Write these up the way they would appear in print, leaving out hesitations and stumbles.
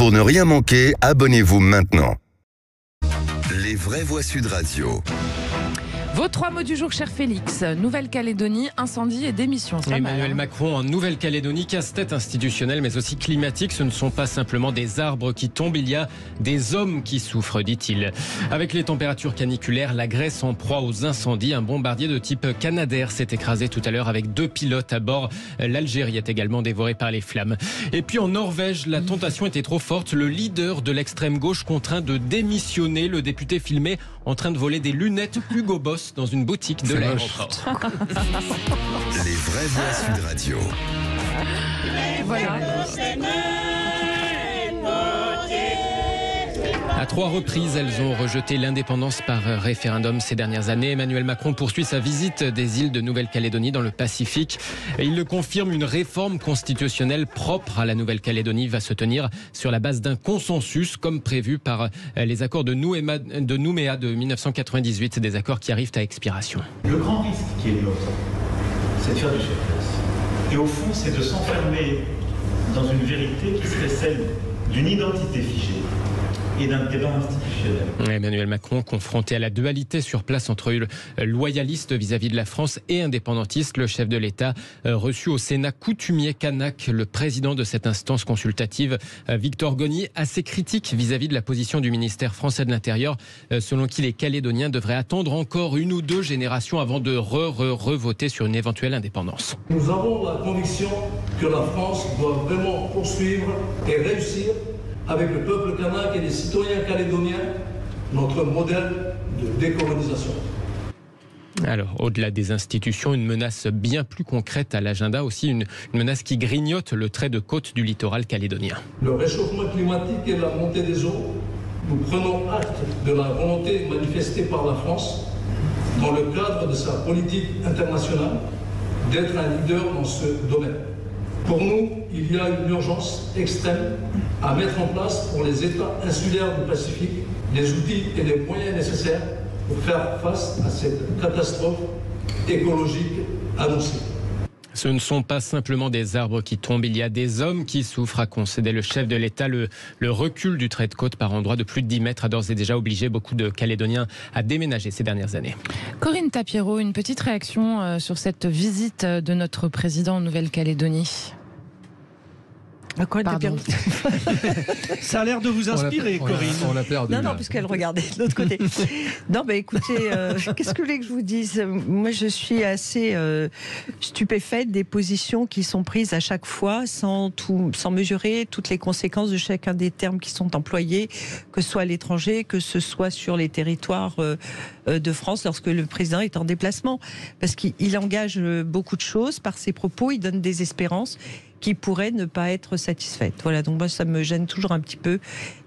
Pour ne rien manquer, abonnez-vous maintenant. Les vraies voix Sud Radio. Vos 3 mots du jour, cher Félix. Nouvelle-Calédonie, incendie et démission. Emmanuel Macron en Nouvelle-Calédonie, casse-tête institutionnel mais aussi climatique. Ce ne sont pas simplement des arbres qui tombent, il y a des hommes qui souffrent, dit-il. Avec les températures caniculaires, la Grèce en proie aux incendies. Un bombardier de type Canadair s'est écrasé tout à l'heure avec 2 pilotes à bord. L'Algérie est également dévorée par les flammes. Et puis en Norvège, la tentation était trop forte. Le leader de l'extrême gauche contraint de démissionner. Le député filmé en train de voler des lunettes Hugo Boss dans une boutique de l'aéroport. Les vraies voix Sud Radio. Voilà. À 3 reprises, elles ont rejeté l'indépendance par référendum ces dernières années. Emmanuel Macron poursuit sa visite des îles de Nouvelle-Calédonie dans le Pacifique. Et il le confirme, une réforme constitutionnelle propre à la Nouvelle-Calédonie va se tenir sur la base d'un consensus, comme prévu par les accords de Nouméa de 1998, des accords qui arrivent à expiration. Le grand risque qui est le nôtre, c'est de faire du surplace. Et au fond, c'est de s'enfermer dans une vérité qui serait celle d'une identité figée et d'un débat institutionnel. Emmanuel Macron confronté à la dualité sur place entre loyaliste vis-à-vis de la France et indépendantiste. Le chef de l'État reçu au Sénat coutumier kanak, le président de cette instance consultative, Victor Goni, assez critique vis-à-vis de la position du ministère français de l'Intérieur, selon qui les Calédoniens devraient attendre encore 1 ou 2 générations avant de revoter sur une éventuelle indépendance. Nous avons la conviction que la France doit vraiment poursuivre et réussir avec le peuple kanak et les citoyens calédoniens, notre modèle de décolonisation. Alors, au-delà des institutions, une menace bien plus concrète à l'agenda, aussi une menace qui grignote le trait de côte du littoral calédonien. Le réchauffement climatique et la montée des eaux, nous prenons acte de la volonté manifestée par la France, dans le cadre de sa politique internationale, d'être un leader dans ce domaine. Pour nous, il y a une urgence extrême à mettre en place pour les États insulaires du Pacifique les outils et les moyens nécessaires pour faire face à cette catastrophe écologique annoncée. Ce ne sont pas simplement des arbres qui tombent, il y a des hommes qui souffrent, a concédé le chef de l'État. Le recul du trait de côte par endroit de plus de 10 mètres a d'ores et déjà obligé beaucoup de Calédoniens à déménager ces dernières années. Corinne Tapiero, une petite réaction sur cette visite de notre président en Nouvelle-Calédonie. Pardon. Ça a l'air de vous inspirer, Corinne. On l'a perdu. Non, puisqu'elle regardait de l'autre côté. Non, écoutez, qu'est-ce que vous voulez que je vous dise ? Moi, je suis assez stupéfaite des positions qui sont prises à chaque fois, sans mesurer toutes les conséquences de chacun des termes qui sont employés, que ce soit à l'étranger, que ce soit sur les territoires de France, lorsque le président est en déplacement. Parce qu'il engage beaucoup de choses par ses propos, il donne des espérances qui pourraient ne pas être satisfaites. Voilà, donc moi, ça me gêne toujours un petit peu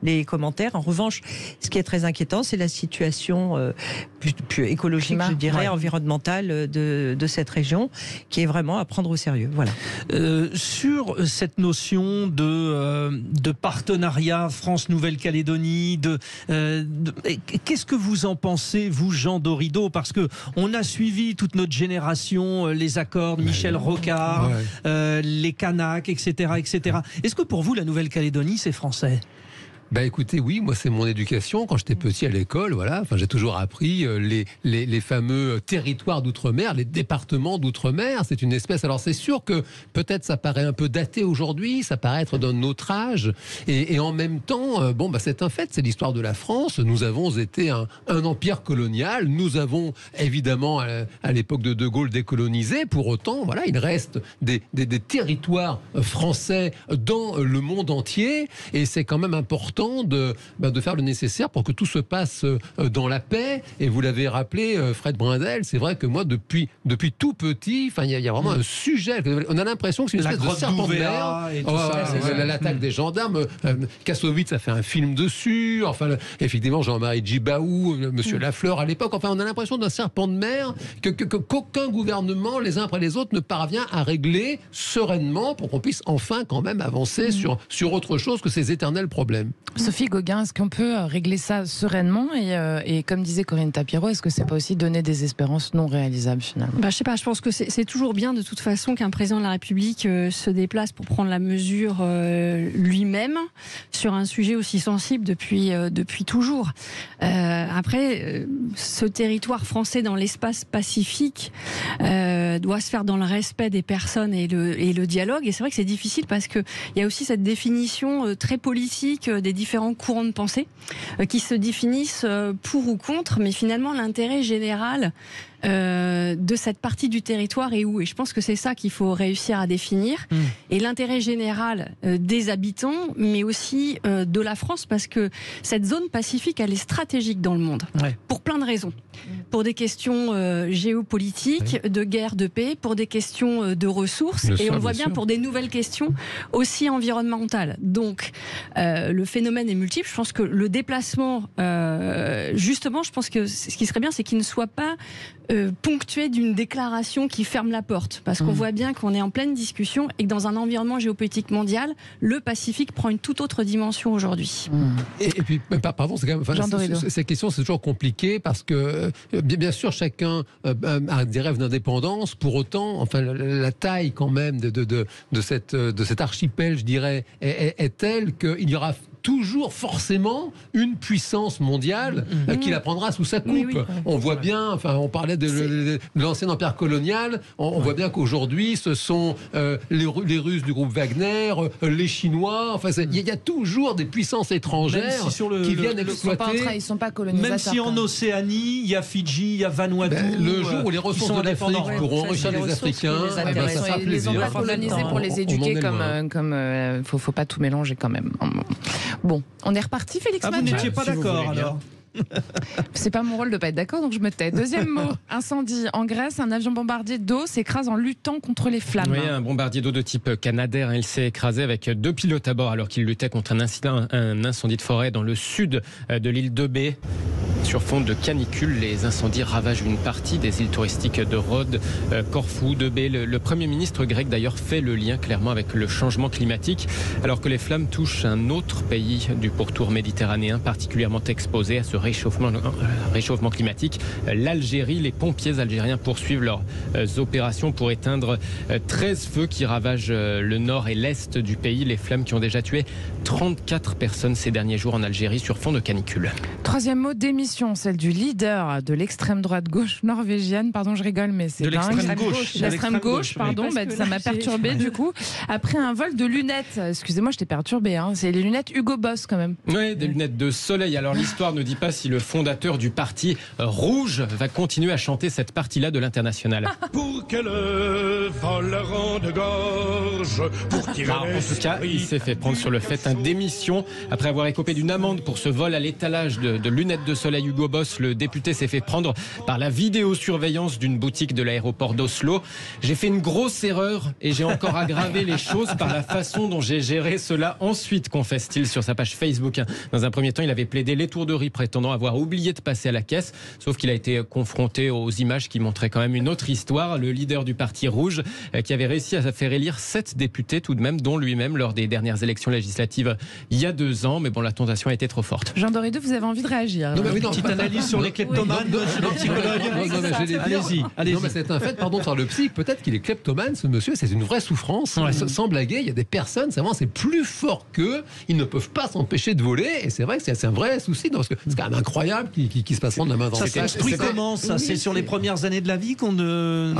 les commentaires. En revanche, ce qui est très inquiétant, c'est la situation plus écologique, je dirais, environnementale de cette région, qui est vraiment à prendre au sérieux. Voilà. Sur cette notion de partenariat France-Nouvelle-Calédonie, qu'est-ce que vous en pensez, vous, Jean Dorido ? Parce que on a suivi toute notre génération les accords de Michel Rocard, les Kanaks, etc., etc. Est-ce que pour vous, la Nouvelle-Calédonie, c'est français ? Écoutez, oui, moi c'est mon éducation. Quand j'étais petit à l'école, voilà, j'ai toujours appris les fameux territoires d'outre-mer, les départements d'outre-mer. C'est une espèce. Alors c'est sûr que peut-être ça paraît un peu daté aujourd'hui, ça paraît être d'un autre âge, et en même temps, c'est un fait, c'est l'histoire de la France. Nous avons été un empire colonial. Nous avons évidemment à l'époque de De Gaulle décolonisé. Pour autant, voilà, il reste des territoires français dans le monde entier, et c'est quand même important de faire le nécessaire pour que tout se passe dans la paix. Et vous l'avez rappelé, Fred Brindel, c'est vrai que moi, depuis tout petit, il y a vraiment un sujet. On a l'impression que c'est une espèce de serpent de mer. L'attaque des gendarmes. Kassovitz a fait un film dessus. Effectivement, Jean-Marie Djibaou, Monsieur Lafleur à l'époque. On a l'impression d'un serpent de mer qu'aucun gouvernement, les uns après les autres, ne parvient à régler sereinement pour qu'on puisse enfin quand même avancer sur autre chose que ces éternels problèmes. Sophie Gauguin, est-ce qu'on peut régler ça sereinement et comme disait Corinne Tapiero, est-ce que c'est pas aussi donner des espérances non réalisables finalement? Je sais pas, je pense que c'est toujours bien de toute façon qu'un président de la République se déplace pour prendre la mesure lui-même sur un sujet aussi sensible depuis toujours. Après, ce territoire français dans l'espace Pacifique doit se faire dans le respect des personnes et le dialogue. Et c'est vrai que c'est difficile parce qu'il y a aussi cette définition très politique des différents courants de pensée qui se définissent pour ou contre, mais finalement l'intérêt général de cette partie du territoire est où? Et je pense que c'est ça qu'il faut réussir à définir. Et l'intérêt général des habitants, mais aussi de la France, parce que cette zone pacifique, elle est stratégique dans le monde, pour plein de raisons. Pour des questions géopolitiques, de guerre, de paix, pour des questions de ressources, et on le voit bien pour des nouvelles questions aussi environnementales. Donc, le phénomène est multiple. Je pense que le déplacement, justement, je pense que ce qui serait bien, c'est qu'il ne soit pas ponctué d'une déclaration qui ferme la porte, parce qu'on voit bien qu'on est en pleine discussion et que dans un environnement géopolitique mondial, le Pacifique prend une toute autre dimension aujourd'hui. Et puis, pardon, c'est quand même, ces questions, c'est toujours compliqué parce que bien sûr, chacun a des rêves d'indépendance. Pour autant, enfin, la taille quand même de cet archipel, je dirais, est telle qu'il y aura toujours forcément une puissance mondiale qui la prendra sous sa coupe. Oui. On voit bien, enfin, on parlait de l'ancien empire colonial, on voit bien qu'aujourd'hui, ce sont les Russes du groupe Wagner, les Chinois, enfin, il y a toujours des puissances étrangères qui viennent exploiter. Ils ne sont pas colonisateurs. Même si en Océanie, il y a Fidji, il y a Vanuatu. Le jour où les ressources de l'Afrique pourront enrichir les Africains, ça sera plaisir. Ils ont pas colonisé pour les éduquer comme faut pas tout mélanger quand même. Bon, on est reparti, Félix Mathieu. Vous n'étiez pas d'accord alors? C'est pas mon rôle de pas être d'accord, donc je me tais. Deuxième mot, incendie en Grèce. Un avion bombardier d'eau s'écrase en luttant contre les flammes. Oui, un bombardier d'eau de type Canadair. Il s'est écrasé avec 2 pilotes à bord alors qu'il luttait contre un incendie de forêt dans le sud de l'île d'Eubée. Sur fond de canicule, les incendies ravagent une partie des îles touristiques de Rhodes, Corfou, d'Eubée. Le Premier ministre grec d'ailleurs fait le lien clairement avec le changement climatique, alors que les flammes touchent un autre pays du pourtour méditerranéen particulièrement exposé à ce réchauffement climatique, l'Algérie. Les pompiers algériens poursuivent leurs opérations pour éteindre 13 feux qui ravagent le nord et l'est du pays. Les flammes qui ont déjà tué 34 personnes ces derniers jours en Algérie sur fond de canicule. Troisième mot, démission, celle du leader de l'extrême droite gauche norvégienne. Pardon, je rigole, mais c'est dingue. L'extrême gauche, pardon, ça m'a perturbé du coup. Après un vol de lunettes, excusez-moi, je t'ai perturbé, c'est les lunettes Hugo Boss quand même. Oui, des lunettes de soleil. Alors l'histoire ne dit pas si le fondateur du parti Rouge va continuer à chanter cette partie-là de l'Internationale. Pour que le vol rende gorge, pour tirer en tout cas, il s'est fait prendre sur le fait démission. Après avoir écopé d'une amende pour ce vol à l'étalage de lunettes de soleil Hugo Boss, le député s'est fait prendre par la vidéosurveillance d'une boutique de l'aéroport d'Oslo. J'ai fait une grosse erreur et j'ai encore aggravé les choses par la façon dont j'ai géré cela ensuite, confesse-t-il sur sa page Facebook. Dans un premier temps, il avait plaidé l'étourderie prétendant avoir oublié de passer à la caisse, sauf qu'il a été confronté aux images qui montraient quand même une autre histoire. Le leader du parti Rouge qui avait réussi à faire élire 7 députés tout de même, dont lui-même lors des dernières élections législatives il y a 2 ans. Mais bon, la tentation a été trop forte. Jean Dorideux, vous avez envie de réagir? Petite analyse sur les kleptomanes, monsieur le psychologue. Allez-y. Non, mais c'est un fait, pardon, sur le psy, peut-être qu'il est kleptomane, ce monsieur, c'est une vraie souffrance. Sans blaguer, il y a des personnes, c'est plus fort qu'eux, ils ne peuvent pas s'empêcher de voler, et c'est vrai que c'est un vrai souci, parce que c'est quand même incroyable qu'ils se passent de la main dans le sac. Ça comment ça? C'est sur les premières années de la vie qu'on ne...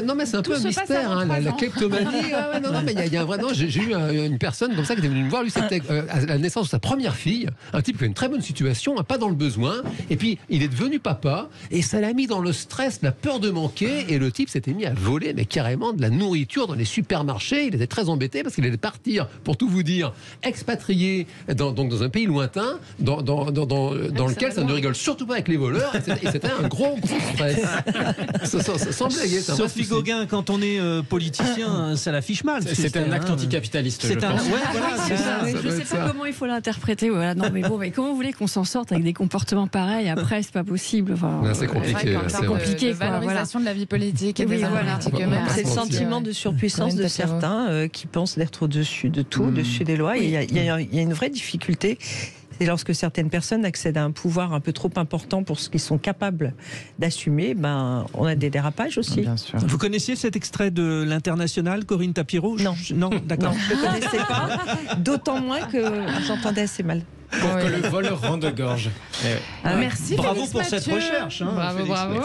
Non, mais c'est un peu un mystère, la kleptomanie. Non, mais il y a un vrai... Non, j'ai eu une personne comme ça qui était venue me voir, lui, c'était à la naissance de sa première fille, un type qui a une très bonne situation, pas dans le besoin, et puis il est devenu papa, et ça l'a mis dans le stress, la peur de manquer, et le type s'était mis à voler, mais carrément de la nourriture dans les supermarchés. Il était très embêté parce qu'il allait partir, pour tout vous dire, expatrié dans un pays lointain, dans lequel ça ne rigole surtout pas avec les voleurs, et c'était un gros stress. Sans blaguer. Sophie Gauguin, quand on est politicien, ça l'affiche mal. C'est un acte anticapitaliste, je pense. Je ne sais pas comment il faut l'interpréter. Voilà. Non, mais bon, mais comment vous voulez qu'on s'en sorte avec des comportements pareils? pareil. Après, c'est pas possible. Enfin, c'est compliqué. C'est compliqué. De valorisation de la vie politique et des hommes politiques eux-mêmes. C'est le sentiment de surpuissance de certains qui pensent d'être au-dessus de tout, au-dessus des lois. Il y a une vraie difficulté. C'est lorsque certaines personnes accèdent à un pouvoir un peu trop important pour ce qu'ils sont capables d'assumer, on a des dérapages aussi. Bien sûr. Vous connaissiez cet extrait de l'International, Corinne Tapiro? Non, d'accord. Je ne le connaissais pas, d'autant moins que j'entendais assez mal. Pour que le voleur rende gorge. Merci. Bravo Félix pour cette Mathieu. recherche. Bravo.